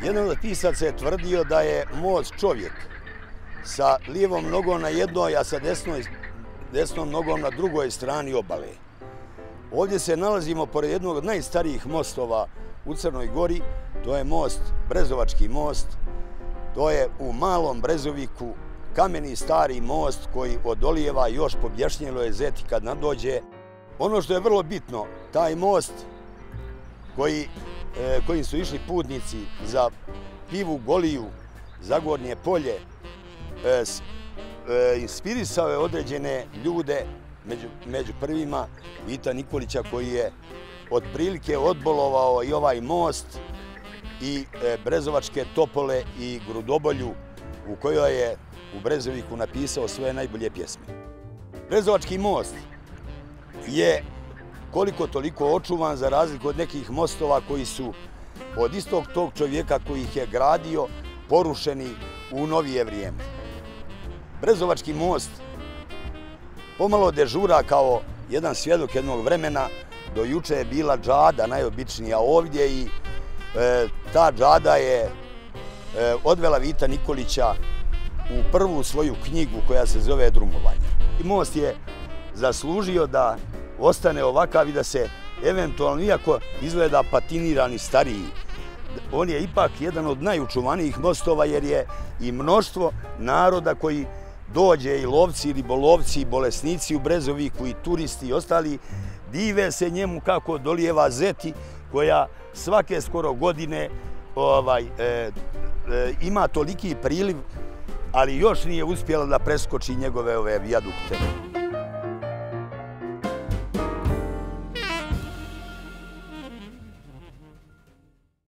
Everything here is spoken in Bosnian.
Jedan od pisaca je tvrdio da je most čovjek sa lijevom nogom na jednoj, a sa desnom nogom na drugoj strani obale. Ovdje se nalazimo pored jednog od najstarijih mostova u Crnoj Gori, to je most, Brezovački most. To je u Malom Brezoviku kameni stari most koji odolijeva još po Bješnjeloj Zeti kad nadođe. Ono što je vrlo bitno, taj most kojim su išli putnici za Pivu Goliju, Zagornje polje, inspirisao je određene ljude, među prvima Vita Nikolića koji je otprilike odbolovao i ovaj most i Brezovačke topole i Grudobolju u kojoj je u Brezoviku napisao svoje najbolje pjesme. Brezovački most je koliko toliko očuvan za razliku od nekih mostova koji su od istog tog čovjeka koji ih je gradio porušeni u novije vrijeme. Brezovački most pomalo dežura kao jedan svjedok jednog vremena. Do juče je bila džada najobičnija ovdje i ta džada je odvela Vita Nikolića u prvu svoju knjigu koja se zove Drumovanje. I most je zaslužio da ostane ovakav i da se eventualno, iako izgleda patiniran i stariji, on je ipak jedan od najučuvanijih mostova jer je i mnoštvo naroda koji dođe, i lovci, i ribolovci, i bolesnici u Brezoviku, i turisti i ostali, dive se njemu kako dolijeva Zeti koja svake skoro godine ima toliki priliv, ali još nije uspjela da preskoči njegove ove vijadukte.